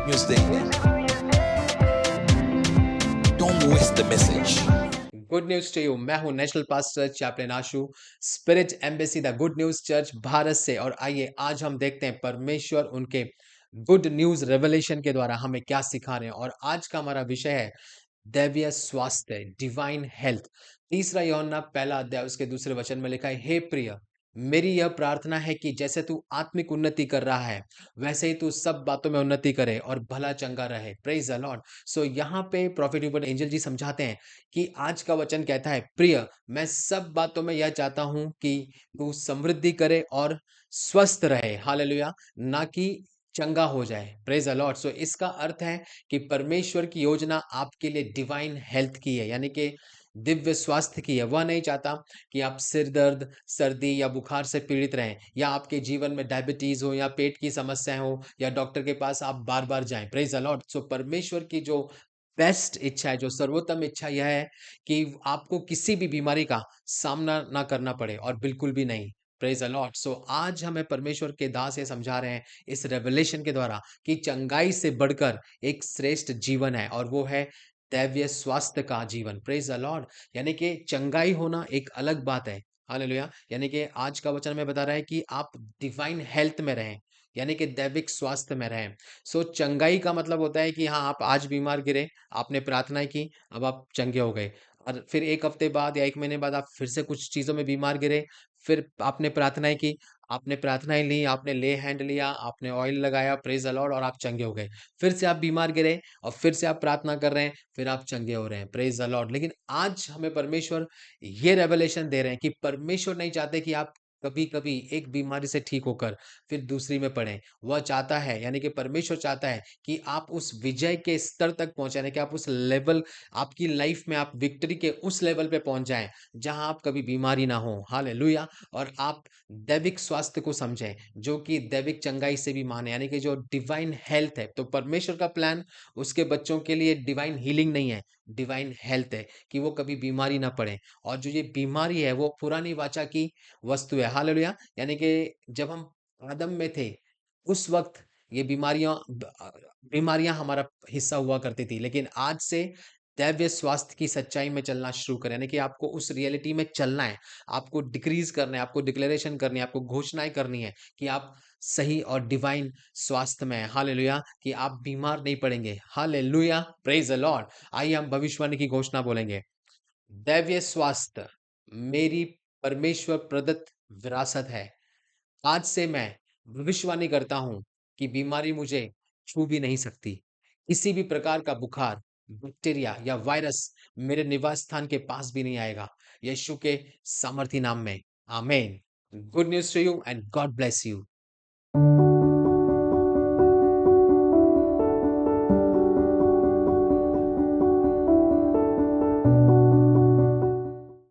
News देंगे। Don't waste the message. Good news to you. मैं हूं national pastor chaplain Ashu, spirit embassy the good news church Bharat से। और आइए आज हम देखते हैं परमेश्वर उनके गुड न्यूज रेवलेशन के द्वारा हमें क्या सिखा रहे हैं। और आज का हमारा विषय है दैवीय स्वास्थ्य, डिवाइन हेल्थ। तीसरा यूहन्ना पहला अध्याय उसके दूसरे वचन में लिखा है, हे प्रिय, मेरी यह प्रार्थना है कि जैसे तू आत्मिक उन्नति कर रहा है वैसे ही तू सब बातों में उन्नति करे और भला चंगा रहे। Praise the Lord. सो यहाँ पे प्रॉफिट एंजल जी समझाते हैं कि आज का वचन कहता है, प्रिय, मैं सब बातों में यह चाहता हूं कि तू समृद्धि करे और स्वस्थ रहे। हालेलुया। ना कि चंगा हो जाए। Praise the Lord. सो इसका अर्थ है कि परमेश्वर की योजना आपके लिए डिवाइन हेल्थ की है, यानी कि दिव्य स्वास्थ्य की है। वह नहीं चाहता कि आप सिर दर्द, सर्दी या बुखार से पीड़ित रहें, या आपके जीवन में डायबिटीज हो या पेट की समस्याएं हो या डॉक्टर के पास आप बार बार जाएं। Praise the Lord. सो परमेश्वर की जो बेस्ट इच्छा है, जो सर्वोत्तम इच्छा यह है कि आपको किसी भी बीमारी का सामना ना करना पड़े, और बिल्कुल भी नहीं। Praise the Lord. सो आज हमें परमेश्वर के दास ये समझा रहे हैं इस रेवलेशन के द्वारा कि चंगाई से बढ़कर एक श्रेष्ठ जीवन है, और वो है दैवीय स्वास्थ्य का जीवन। Praise the Lord. यानी कि चंगाई होना एक अलग बात है। हालेलुया। यानी कि आज का वचन में बता रहा है कि आप डिवाइन हेल्थ में रहें, यानी कि दैविक स्वास्थ्य में रहें। सो चंगाई का मतलब होता है कि हाँ, आप आज बीमार गिरे, आपने प्रार्थनाएं की, अब आप चंगे हो गए। और फिर 1 हफ्ते बाद या 1 महीने बाद आप फिर से कुछ चीज़ों में बीमार गिरे, फिर आपने प्रार्थनाएं की, आपने प्रार्थनाएं ली, आपने ले हैंड लिया, आपने ऑयल लगाया, प्रेज़ द लॉर्ड, और आप चंगे हो गए। फिर से आप बीमार गिरे और फिर से आप प्रार्थना कर रहे हैं, फिर आप चंगे हो रहे हैं। Praise the Lord. लेकिन आज हमें परमेश्वर ये रेवलेशन दे रहे हैं कि परमेश्वर नहीं चाहते कि आप कभी-कभी एक बीमारी से ठीक होकर फिर दूसरी में पड़ें। वह चाहता है, यानी कि परमेश्वर चाहता है कि आप उस विजय के स्तर तक पहुंचे, यानी कि आप उस लेवल, आपकी लाइफ में आप विक्ट्री के उस लेवल पे पहुंच जाएं जहां आप कभी बीमारी ना हो। हालेलुया। और आप दैविक स्वास्थ्य को समझें, जो कि दैविक चंगाई से भी मान है, यानी कि जो डिवाइन हेल्थ है। तो परमेश्वर का प्लान उसके बच्चों के लिए डिवाइन हीलिंग नहीं है, डिवाइन हेल्थ है, कि वो कभी बीमारी ना पड़े। और जो ये बीमारी है वो पुरानी वाचा की वस्तु है। हालेलुया। यानी कि जब हम आदम में थे उस वक्त ये बीमारियां हमारा हिस्सा हुआ करती थी। लेकिन आज से दैवीय स्वास्थ्य की सच्चाई में चलना शुरू करें, यानी कि आपको उस रियलिटी में चलना है। आपको डिक्रीज करना है, आपको डिक्लेरेशन करनी है, आपको घोषणाएं करनी है कि आप सही और डिवाइन स्वास्थ्य में है। हालेलुया। कि आप बीमार नहीं पड़ेंगे। हालेलुया। Praise the Lord. आइए हम भविष्यवाणी की घोषणा बोलेंगे। दैवीय स्वास्थ्य मेरी परमेश्वर प्रदत्त विरासत है। आज से मैं भविष्यवाणी करता हूं कि बीमारी मुझे छू भी नहीं सकती। किसी भी प्रकार का बुखार, बैक्टीरिया या वायरस मेरे निवास स्थान के पास भी नहीं आएगा, यीशु के सामर्थी नाम में। आमीन। Good news to you and God bless you.